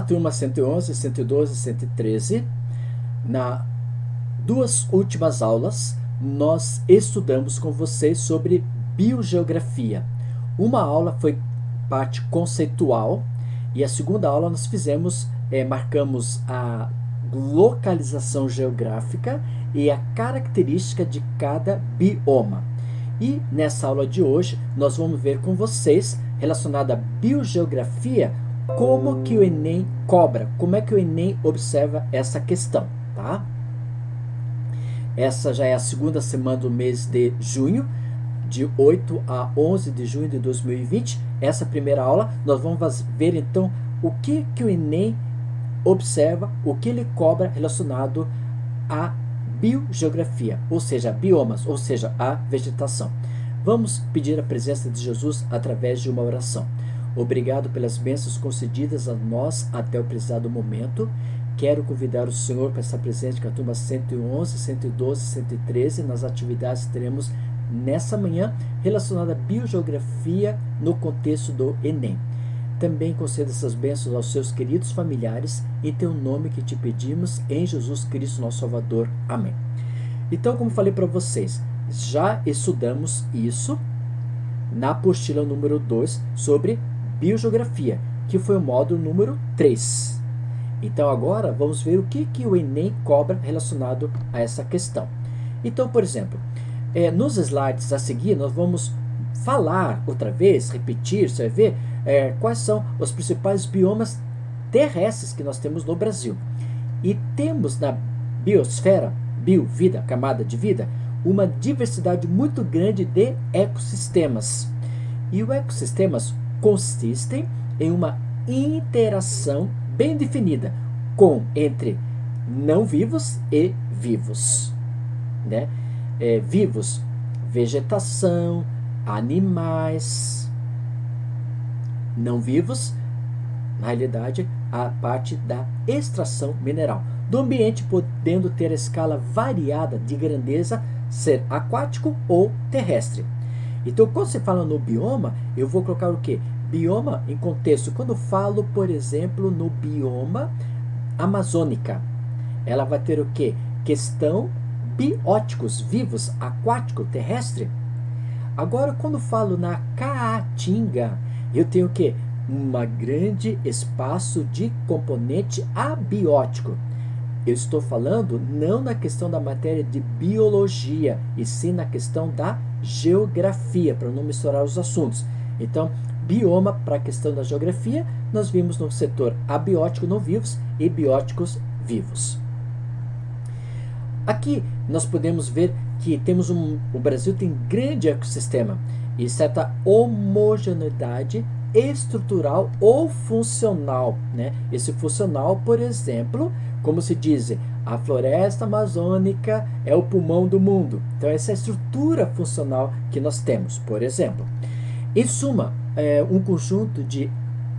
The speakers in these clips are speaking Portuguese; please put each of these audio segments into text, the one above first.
turma 111, 112 e 113, nas duas últimas aulas, nós estudamos com vocês sobre biogeografia. Uma aula foi parte conceitual e a segunda aula nós marcamos a localização geográfica e a característica de cada bioma. E nessa aula de hoje nós vamos ver com vocês, relacionada à biogeografia, como que o Enem cobra, como é que o Enem observa essa questão, tá? Essa já é a segunda semana do mês de junho, de 8 a 11 de junho de 2020. Essa primeira aula nós vamos ver então o que o Enem observa, o que ele cobra relacionado à biogeografia, ou seja, biomas, ou seja, a vegetação. Vamos pedir a presença de Jesus através de uma oração. Obrigado pelas bênçãos concedidas a nós até o precisado momento. Quero convidar o Senhor para estar presente com a turma 111, 112, 113 nas atividades que teremos nessa manhã relacionada à biogeografia no contexto do Enem. Também conceda essas bênçãos aos seus queridos familiares, em teu nome que te pedimos, em Jesus Cristo, nosso Salvador. Amém. Então, como falei para vocês, já estudamos isso na apostila número 2 sobre biogeografia, que foi o módulo número 3. Então, agora vamos ver o que o Enem cobra relacionado a essa questão. Então, por exemplo, nos slides a seguir, nós vamos falar outra vez, repetir, você vai ver quais são os principais biomas terrestres que nós temos no Brasil. E temos na biosfera, vida, camada de vida, uma diversidade muito grande de ecossistemas. E os ecossistemas consistem em uma interação bem definida entre não vivos e vivos, né? Vivos, vegetação, animais. Não vivos, na realidade, a parte da extração mineral do ambiente, podendo ter a escala variada de grandeza, ser aquático ou terrestre. Então, quando se fala no bioma, eu vou colocar o quê? Bioma em contexto. Quando eu falo, por exemplo, no bioma amazônica, ela vai ter o quê? Questão bióticos, vivos, aquático, terrestre. Agora, quando eu falo na caatinga, eu tenho o quê? Um grande espaço de componente abiótico. Eu estou falando não na questão da matéria de biologia, e sim na questão da geografia, para não misturar os assuntos. Então, bioma para a questão da geografia, nós vimos no setor abiótico não vivos e bióticos vivos. Aqui nós podemos ver que o Brasil tem grande ecossistema e certa homogeneidade estrutural ou funcional, né? Esse funcional, por exemplo, como se diz, a floresta amazônica é o pulmão do mundo. Então, essa é a estrutura funcional que nós temos, por exemplo. Em suma, um conjunto de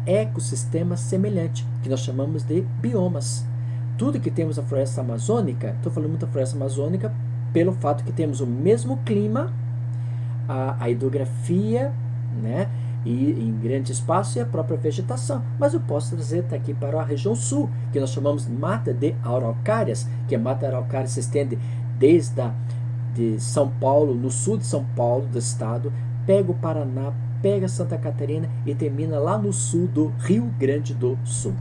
ecossistemas semelhante, que nós chamamos de biomas. Tudo que temos na floresta amazônica, estou falando muito da floresta amazônica pelo fato que temos o mesmo clima, a hidrografia, né, e em grande espaço, e a própria vegetação. Mas eu posso trazer aqui para a região sul, que nós chamamos de mata de araucárias, que a mata de araucárias se estende de São Paulo, no sul de São Paulo, do estado, pega o Paraná, pega Santa Catarina e termina lá no sul do Rio Grande do Sul.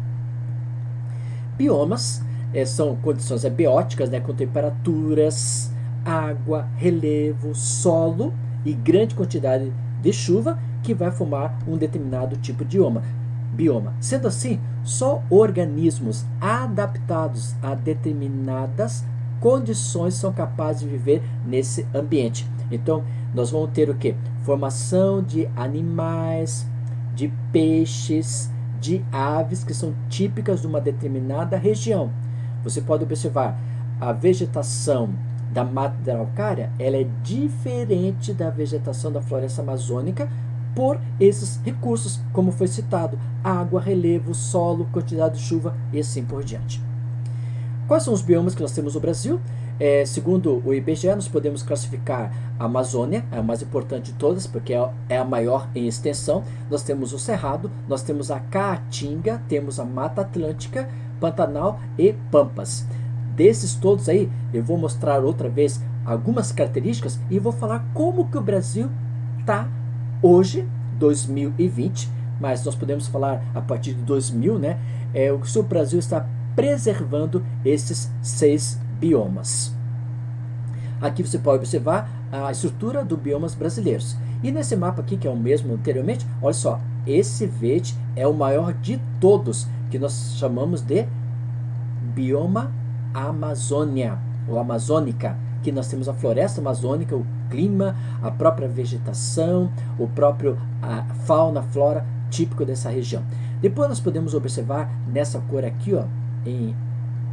Biomas são condições abióticas, né, com temperaturas, água, relevo, solo e grande quantidade de chuva que vai formar um determinado tipo de bioma. Sendo assim, só organismos adaptados a determinadas condições são capazes de viver nesse ambiente. Então, nós vamos ter o quê? Formação de animais, de peixes, de aves que são típicas de uma determinada região. Você pode observar a vegetação da mata da araucária, ela é diferente da vegetação da floresta amazônica por esses recursos, como foi citado, água, relevo, solo, quantidade de chuva e assim por diante. Quais são os biomas que nós temos no Brasil? Segundo o IBGE, nós podemos classificar a Amazônia, a mais importante de todas, porque é a maior em extensão. Nós temos o Cerrado, nós temos a Caatinga, temos a Mata Atlântica, Pantanal e Pampas. Desses todos aí, eu vou mostrar outra vez algumas características e vou falar como que o Brasil está hoje, 2020, mas nós podemos falar a partir de 2000, né? Se o Brasil está preservando esses 6 biomas. Aqui você pode observar a estrutura dos biomas brasileiros. E nesse mapa aqui, que é o mesmo anteriormente, olha só, esse verde é o maior de todos, que nós chamamos de bioma Amazônia, ou amazônica, que nós temos a floresta amazônica, o clima, a própria vegetação, o próprio fauna, flora típico dessa região. Depois nós podemos observar nessa cor aqui, ó, em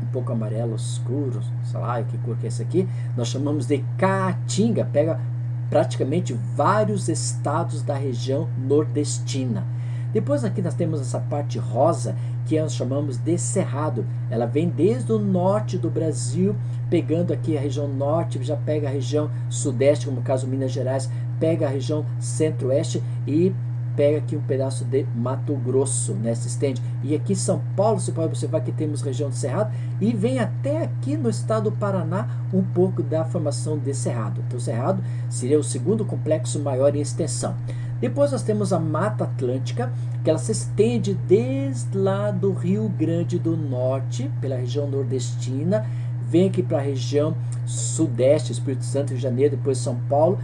um pouco amarelo escuro, sei lá que cor que é essa aqui, nós chamamos de Caatinga, pega praticamente vários estados da região nordestina. Depois aqui nós temos essa parte rosa, que nós chamamos de Cerrado. Ela vem desde o norte do Brasil, pegando aqui a região norte, já pega a região sudeste, como no caso Minas Gerais, pega a região centro-oeste e pega aqui um pedaço de Mato Grosso, né, se estende. E aqui em São Paulo, você pode observar que temos região de Cerrado e vem até aqui no estado do Paraná um pouco da formação de Cerrado. Então, Cerrado seria o segundo complexo maior em extensão. Depois nós temos a Mata Atlântica, que ela se estende desde lá do Rio Grande do Norte, pela região nordestina, vem aqui para a região sudeste, Espírito Santo, Rio de Janeiro, depois São Paulo,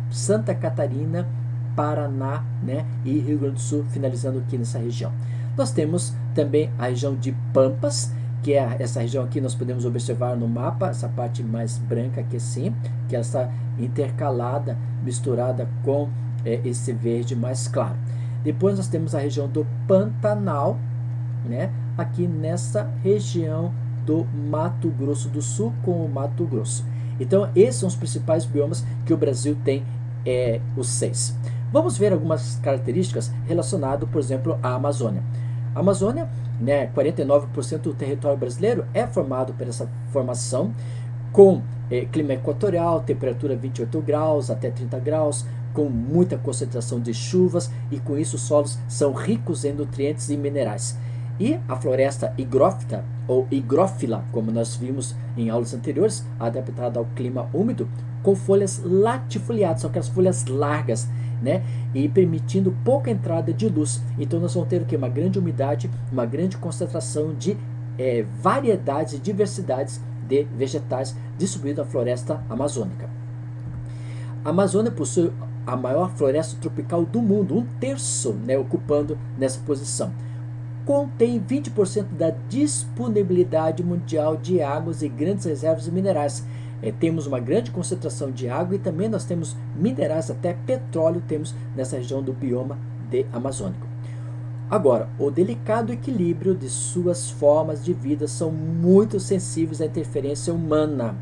Santa Catarina, Paraná, né, e Rio Grande do Sul, finalizando aqui nessa região. Nós temos também a região de Pampas, que é essa região aqui, nós podemos observar no mapa, essa parte mais branca aqui assim, que ela está intercalada, misturada com esse verde mais claro. Depois nós temos a região do Pantanal, né, aqui nessa região do Mato Grosso do Sul com o Mato Grosso. Então esses são os principais biomas que o Brasil tem, os 6. Vamos ver algumas características relacionadas, por exemplo, à Amazônia. A Amazônia, né, 49% do território brasileiro é formado por essa formação com clima equatorial, temperatura 28 graus até 30 graus, com muita concentração de chuvas, e com isso os solos são ricos em nutrientes e minerais. E a floresta higrófita ou higrófila, como nós vimos em aulas anteriores, adaptada ao clima úmido, com folhas latifoliadas, são aquelas folhas largas, né, e permitindo pouca entrada de luz. Então nós vamos ter o que? Uma grande umidade, uma grande concentração de variedades e diversidades de vegetais distribuídos na floresta amazônica. A Amazônia possui a maior floresta tropical do mundo, 1/3, né, ocupando nessa posição. Contém 20% da disponibilidade mundial de águas e grandes reservas de minerais. Temos uma grande concentração de água e também nós temos minerais, até petróleo temos nessa região do bioma amazônico. Agora, o delicado equilíbrio de suas formas de vida são muito sensíveis à interferência humana.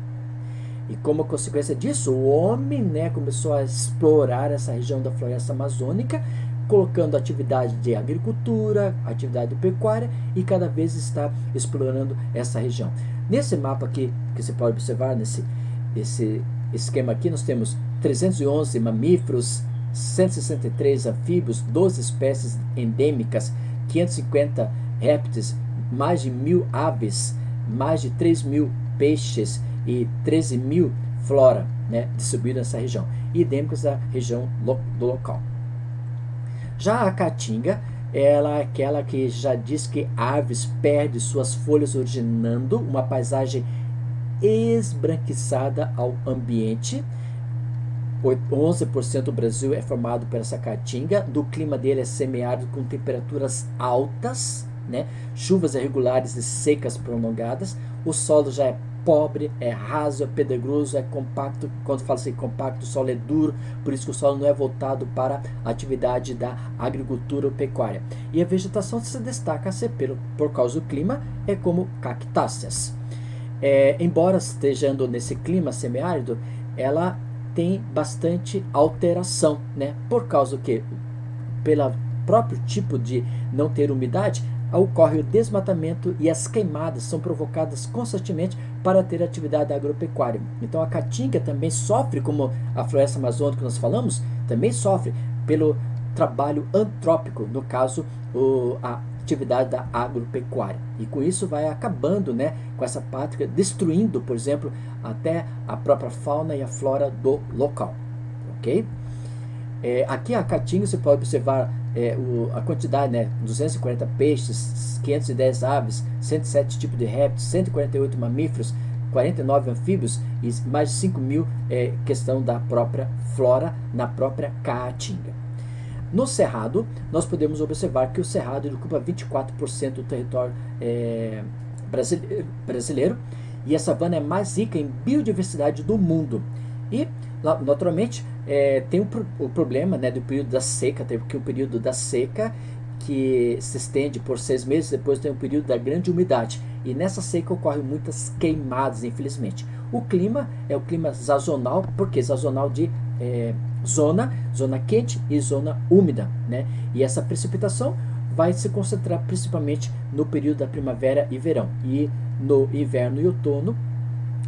E como consequência disso, o homem, né, começou a explorar essa região da floresta amazônica, colocando atividade de agricultura, atividade de pecuária, e cada vez está explorando essa região. Nesse mapa aqui, que você pode observar, nesse esquema aqui, nós temos 311 mamíferos, 163 anfíbios, 12 espécies endêmicas, 550 répteis, mais de 1.000 aves, mais de 3.000 peixes e 13.000 flora, né, distribuídas nessa região, e endêmicas da região do local. Já a Caatinga, ela é aquela que já diz que árvores perdem suas folhas, originando uma paisagem esbranquiçada ao ambiente. 11% do Brasil é formado por essa caatinga. Do clima dele é semiárido com temperaturas altas, né? Chuvas irregulares e secas prolongadas. O solo já é pobre, é raso, é pedregoso, é compacto. Quando fala assim compacto, o solo é duro, por isso que o solo não é voltado para a atividade da agricultura ou pecuária. E a vegetação se destaca por causa do clima, é como cactáceas. Embora estejando nesse clima semiárido, ela tem bastante alteração, né? Por causa do que? Pelo próprio tipo de não ter umidade, ocorre o desmatamento e as queimadas são provocadas constantemente para ter atividade agropecuária. Então a Caatinga também sofre, como a floresta amazônica que nós falamos, também sofre pelo trabalho antrópico, no caso a atividade da agropecuária. E com isso vai acabando, né, com essa prática, destruindo, por exemplo, até a própria fauna e a flora do local. Ok? Aqui a Caatinga você pode observar a quantidade, né, 240 peixes, 510 aves, 107 tipos de répteis, 148 mamíferos, 49 anfíbios e mais de 5 mil questão da própria flora na própria Caatinga. No Cerrado, nós podemos observar que o Cerrado ocupa 24% do território brasileiro e a savana é mais rica em biodiversidade do mundo. E, naturalmente, tem o problema, né, do período da seca, porque o período da seca que se estende por 6 meses, depois tem o período da grande umidade. E nessa seca ocorrem muitas queimadas, infelizmente. O clima é o clima sazonal, porque sazonal de zona quente e zona úmida, né? E essa precipitação vai se concentrar principalmente no período da primavera e verão. E no inverno e outono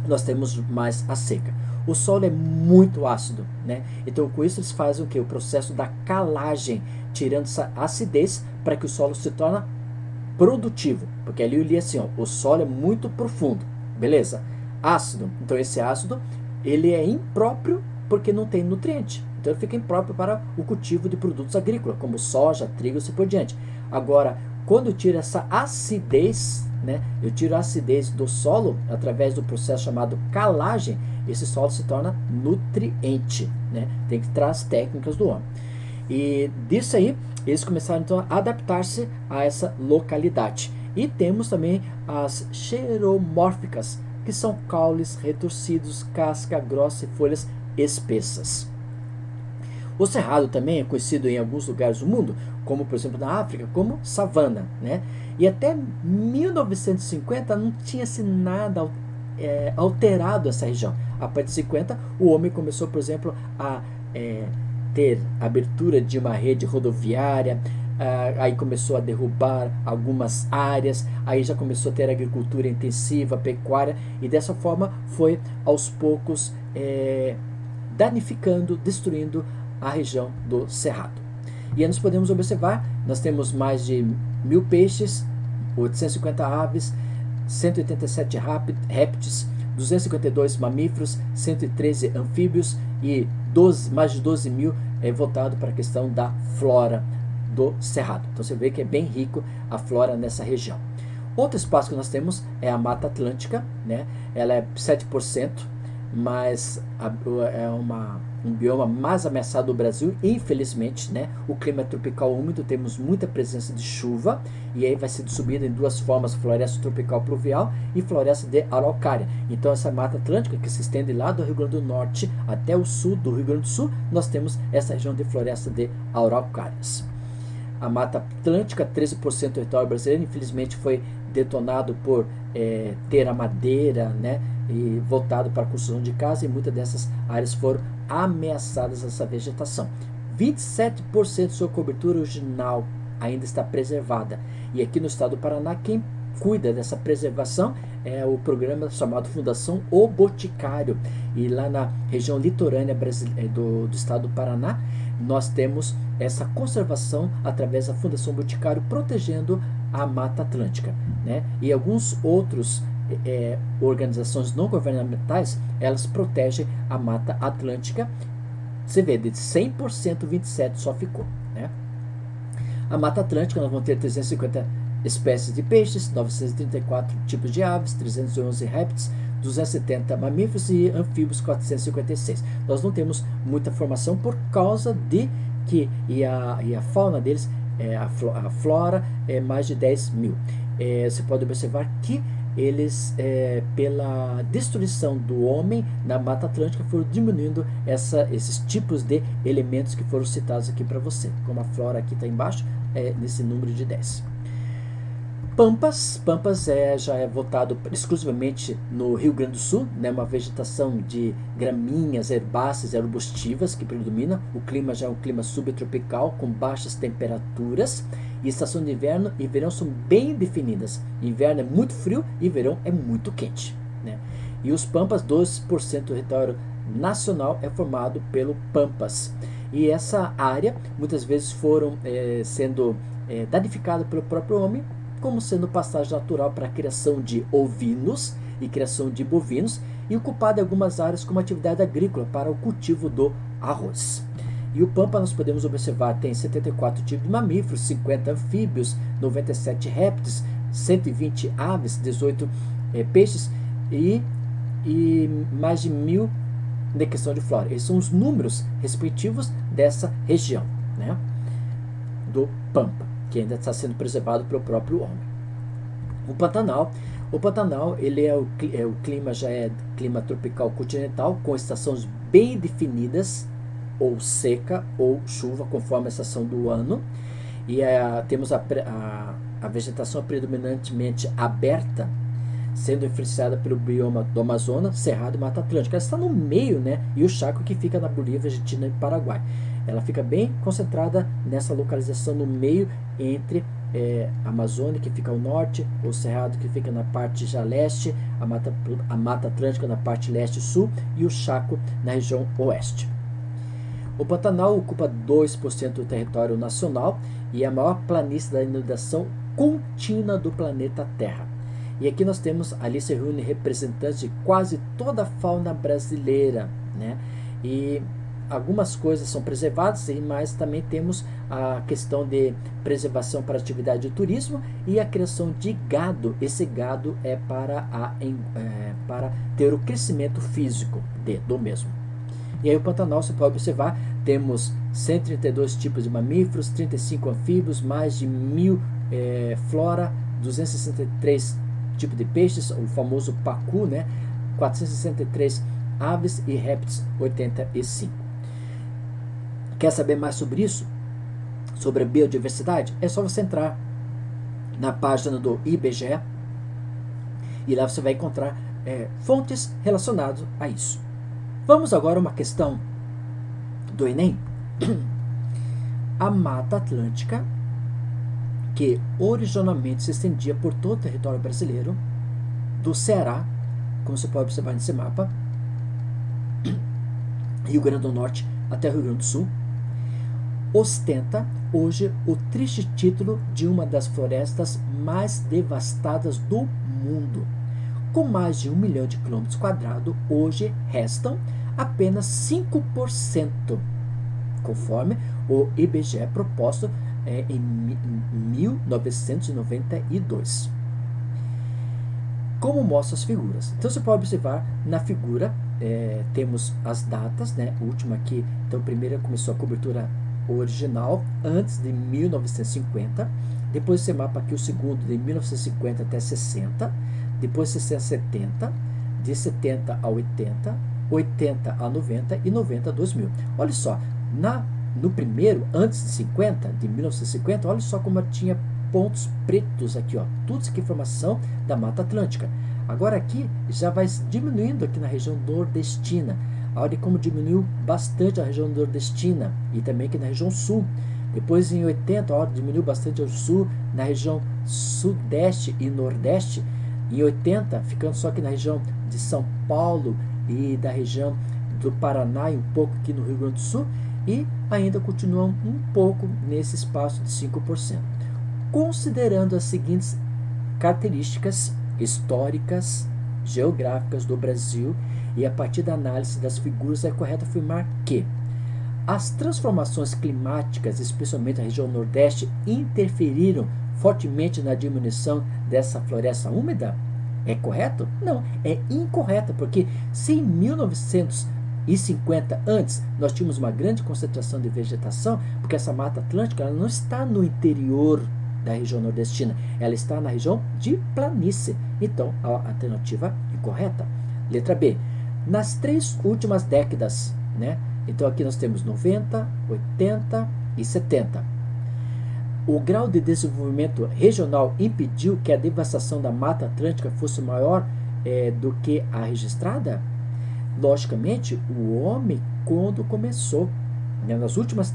nós temos mais a seca. O solo é muito ácido, né? Então com isso eles fazem o que? O processo da calagem, tirando essa acidez para que o solo se torne produtivo. Porque ali eu li assim, ó, o solo é muito profundo, beleza? Ácido, então esse ácido ele é impróprio porque não tem nutriente. Então ele fica impróprio para o cultivo de produtos agrícolas, como soja, trigo e assim por diante. Agora, quando eu tiro essa acidez, né, eu tiro a acidez do solo através do processo chamado calagem, esse solo se torna nutriente, né? Tem que trazer as técnicas do homem. E disso aí, eles começaram então a adaptar-se a essa localidade. E temos também as xeromórficas, que são caules retorcidos, casca grossa e folhas espessas. O cerrado também é conhecido em alguns lugares do mundo, como por exemplo na África, como savana, né? E até 1950 não tinha-se nada alterado essa região. A partir de 50, o homem começou, por exemplo, a ter abertura de uma rede rodoviária, aí começou a derrubar algumas áreas, aí já começou a ter agricultura intensiva, pecuária, e dessa forma foi aos poucos danificando, destruindo a região do Cerrado. E aí nós podemos observar, nós temos mais de 1.000 peixes, 850 aves, 187 répteis, 252 mamíferos, 113 anfíbios e mais de 12 mil voltado para a questão da flora do Cerrado. Então você vê que é bem rico a flora nessa região. Outro espaço que nós temos é a Mata Atlântica, né? Ela é 7%, mas é um bioma mais ameaçado do Brasil, infelizmente, né? O clima é tropical úmido, temos muita presença de chuva, e aí vai ser subida em duas formas: floresta tropical pluvial e floresta de araucária. Então essa Mata Atlântica, que se estende lá do Rio Grande do Norte até o sul do Rio Grande do Sul, nós temos essa região de floresta de araucárias. A Mata Atlântica, 13% do território brasileiro, infelizmente foi detonado por ter a madeira, né, e voltado para a construção de casa, e muitas dessas áreas foram ameaçadas essa vegetação. 27% de sua cobertura original ainda está preservada. E aqui no estado do Paraná, quem cuida dessa preservação é o programa chamado Fundação O Boticário. E lá na região litorânea do estado do Paraná, nós temos essa conservação através da Fundação Boticário, protegendo a Mata Atlântica, né? E alguns outros organizações não governamentais, elas protegem a Mata Atlântica. Você vê, de 100%, 27% só ficou, né? A Mata Atlântica, nós vamos ter 350 espécies de peixes, 934 tipos de aves, 311 répteis, 270 mamíferos e anfíbios 456. Nós não temos muita formação por causa de que a fauna deles, a flora, é mais de 10 mil. Você pode observar que eles, pela destruição do homem na Mata Atlântica, foram diminuindo esses tipos de elementos que foram citados aqui para você. Como a flora aqui está embaixo, nesse número de 10. Pampas já é voltado exclusivamente no Rio Grande do Sul, né, uma vegetação de graminhas, herbáceas e arbustivas que predomina. O clima já é um clima subtropical com baixas temperaturas, E estação de inverno e verão são bem definidas. Inverno é muito frio e verão é muito quente, né? E os Pampas, 2% do território nacional é formado pelo Pampas. E essa área muitas vezes foram sendo danificada pelo próprio homem, como sendo pastagem natural para a criação de ovinos e criação de bovinos, e ocupada em algumas áreas como atividade agrícola para o cultivo do arroz. E o Pampa nós podemos observar tem 74 tipos de mamíferos, 50 anfíbios, 97 répteis, 120 aves, 18 peixes e mais de 1000 na questão de flora. Esses são os números respectivos dessa região, né, do Pampa, que ainda está sendo preservado pelo próprio homem. O Pantanal ele o clima já é clima tropical continental, com estações bem definidas, ou seca ou chuva, conforme a estação do ano. E temos a vegetação predominantemente aberta, sendo influenciada pelo bioma do Amazonas, Cerrado e Mata Atlântica. Ela está no meio, né? E o Chaco, que fica na Bolívia, Argentina e Paraguai. Ela fica bem concentrada nessa localização no meio, entre a Amazônia, que fica ao norte, o Cerrado, que fica na parte já leste, a Mata Atlântica na parte leste e sul, e o Chaco na região oeste. O Pantanal ocupa 2% do território nacional e é a maior planície da inundação contínua do planeta Terra. E aqui nós temos, ali se reúne representantes de quase toda a fauna brasileira, né? E algumas coisas são preservadas, mas também temos a questão de preservação para atividade de turismo e a criação de gado. Esse gado é para ter o crescimento físico do mesmo. E aí o Pantanal, você pode observar, temos 132 tipos de mamíferos, 35 anfíbios, mais de 1000 flora, 263 tipos de peixes, o famoso pacu, né? 463 aves e répteis, 85. Quer saber mais sobre isso? Sobre a biodiversidade? É só você entrar na página do IBGE e lá você vai encontrar fontes relacionadas a isso. Vamos agora a uma questão do Enem. A Mata Atlântica, que originalmente se estendia por todo o território brasileiro, do Ceará, como você pode observar nesse mapa, Rio Grande do Norte até Rio Grande do Sul, ostenta hoje o triste título de uma das florestas mais devastadas do mundo. Com mais de 1 milhão de quilômetros quadrados, hoje restam apenas 5%, conforme o IBGE proposto em 1992. Como mostra as figuras? Então você pode observar na figura, temos as datas, né? O último aqui, então o primeiro começou a cobertura original antes de 1950, depois esse mapa aqui, o segundo de 1950 até 60, depois 60 a 70, de 70 a 80, 80 a 90 e 90 a 2000. Olha só, no primeiro, antes de 50, de 1950, olha só como tinha pontos pretos aqui, ó, tudo isso aqui é informação da Mata Atlântica. Agora aqui já vai diminuindo aqui na região nordestina. Olha como diminuiu bastante a região nordestina e também aqui na região sul. Depois em 80, ó, diminuiu bastante ao sul, na região sudeste e nordeste. Em 80, ficando só aqui na região de São Paulo e da região do Paraná e um pouco aqui no Rio Grande do Sul. E ainda continuam um pouco nesse espaço de 5%. Considerando as seguintes características históricas, geográficas do Brasil e a partir da análise das figuras, é correto afirmar que as transformações climáticas, especialmente na região Nordeste, interferiram fortemente na diminuição dessa floresta úmida? É correto? Não, é incorreto, porque se em 1950 antes nós tínhamos uma grande concentração de vegetação, porque essa Mata Atlântica ela não está no interior da região nordestina, ela está na região de planície. Então a alternativa incorreta. Letra B. Nas 3 últimas décadas, né? Então aqui nós temos 90, 80 e 70. O grau de desenvolvimento regional impediu que a devastação da Mata Atlântica fosse maior do que a registrada? Logicamente, o homem, quando começou, né, nas últimas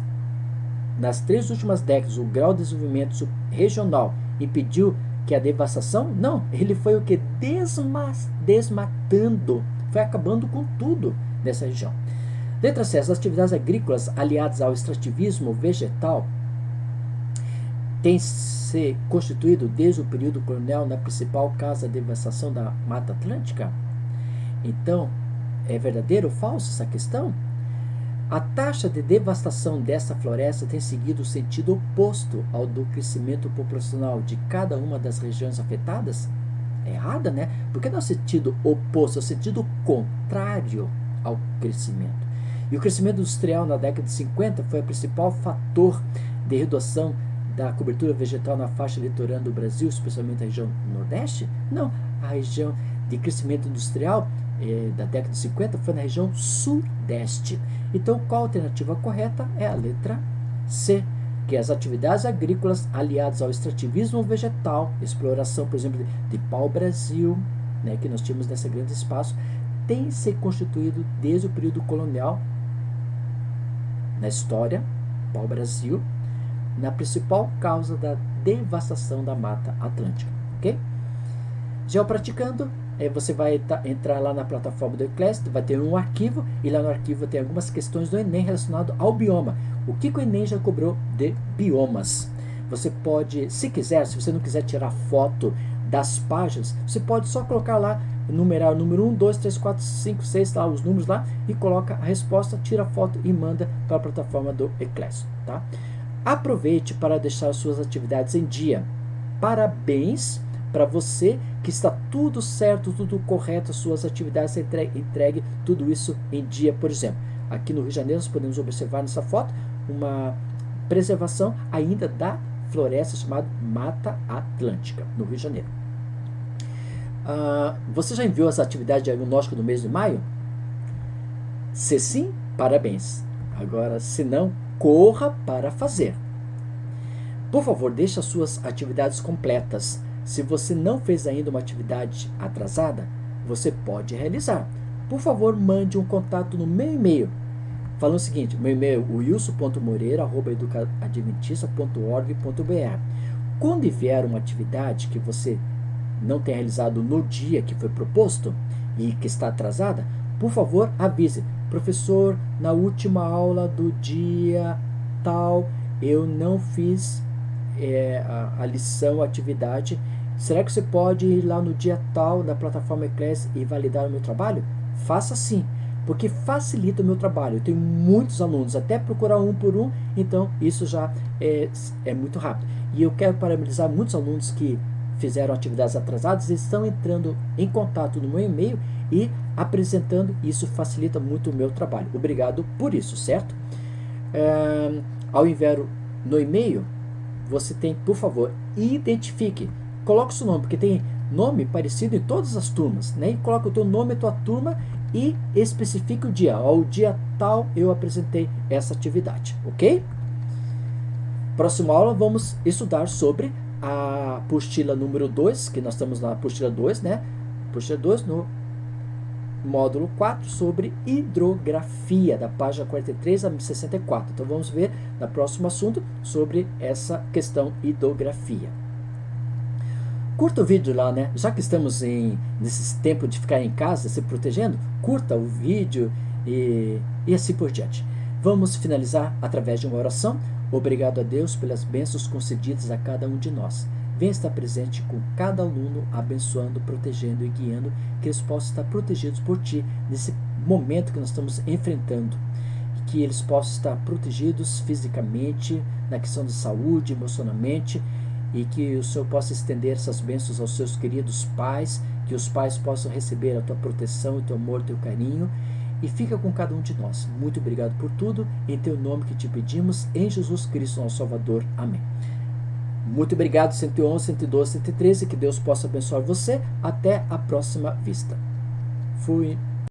nas 3 últimas décadas o grau de desenvolvimento regional impediu que a devastação? Não, ele foi o que? Desmatando, foi acabando com tudo nessa região. Letra C. As atividades agrícolas aliadas ao extrativismo vegetal têm se constituído desde o período colonial na principal causa da devastação da Mata Atlântica? Então, é verdadeiro ou falso essa questão? A taxa de devastação dessa floresta tem seguido o sentido oposto ao do crescimento populacional de cada uma das regiões afetadas? É errada, né? Porque não é o sentido oposto, é o sentido contrário ao crescimento. E o crescimento industrial na década de 50 foi o principal fator de redução da cobertura vegetal na faixa litorânea do Brasil, especialmente na região nordeste? Não, a região de crescimento industrial da década de 50 foi na região sudeste. Então, qual a alternativa correta? É a letra C, que as atividades agrícolas aliadas ao extrativismo vegetal, exploração, por exemplo, de pau-brasil, né, que nós tínhamos nesse grande espaço, tem se constituído desde o período colonial na história, pau-brasil, na principal causa da devastação da Mata Atlântica, ok? Geopraticando, você vai entrar lá na plataforma do Eclésio, vai ter um arquivo, e lá no arquivo tem algumas questões do Enem relacionado ao bioma. O que o Enem já cobrou de biomas? Você pode, se quiser, se você não quiser tirar foto das páginas, você pode só colocar lá, numerar o número 1, 2, 3, 4, 5, 6, lá, os números lá, e coloca a resposta, tira a foto e manda para a plataforma do Eclésio, tá? Aproveite para deixar suas atividades em dia. Parabéns para você que está tudo certo, tudo correto, as suas atividades entregue tudo isso em dia. Por exemplo, aqui no Rio de Janeiro nós podemos observar nessa foto uma preservação ainda da floresta chamada Mata Atlântica, no Rio de Janeiro. Você já enviou as atividades de diagnóstico do mês de maio? Se sim, parabéns. Agora, se não, corra para fazer. Por favor, deixe as suas atividades completas. Se você não fez ainda uma atividade atrasada, você pode realizar. Por favor, mande um contato no meu e-mail. Falando o seguinte, meu e-mail é wilson.moreira@educadventista.org.br. Quando vier uma atividade que você não tenha realizado no dia que foi proposto e que está atrasada, por favor, avise. Professor, na última aula do dia tal, eu não fiz a lição, a atividade. Será que você pode ir lá no dia tal, na plataforma Eclésio, e validar o meu trabalho? Faça sim, porque facilita o meu trabalho. Eu tenho muitos alunos, até procurar um por um, então isso já é muito rápido. E eu quero parabenizar muitos alunos que fizeram atividades atrasadas e estão entrando em contato no meu e-mail e apresentando. Isso facilita muito o meu trabalho. Obrigado por isso, certo? Ao enviar no e-mail, você tem, por favor, identifique. Coloque o seu nome, porque tem nome parecido em todas as turmas, né? E coloca o teu nome, a tua turma e especifique o dia. Ao dia tal eu apresentei essa atividade, ok? Próxima aula vamos estudar sobre a apostila número 2, que nós estamos na apostila 2, né? Apostila 2 no módulo 4 sobre hidrografia, da página 43 a 64. Então vamos ver no próximo assunto sobre essa questão hidrografia. Curta o vídeo lá, né? Já que estamos nesse tempo de ficar em casa, se protegendo, curta o vídeo e assim por diante. Vamos finalizar através de uma oração. Obrigado a Deus pelas bênçãos concedidas a cada um de nós. Venha estar presente com cada aluno, abençoando, protegendo e guiando, que eles possam estar protegidos por Ti nesse momento que nós estamos enfrentando. E que eles possam estar protegidos fisicamente, na questão de saúde, emocionalmente, e que o Senhor possa estender essas bênçãos aos seus queridos pais, que os pais possam receber a Tua proteção, o Teu amor, o Teu carinho, e fica com cada um de nós. Muito obrigado por tudo, em Teu nome que Te pedimos, em Jesus Cristo, nosso Salvador. Amém. Muito obrigado, 111, 112, 113, que Deus possa abençoar você. Até a próxima vista. Fui.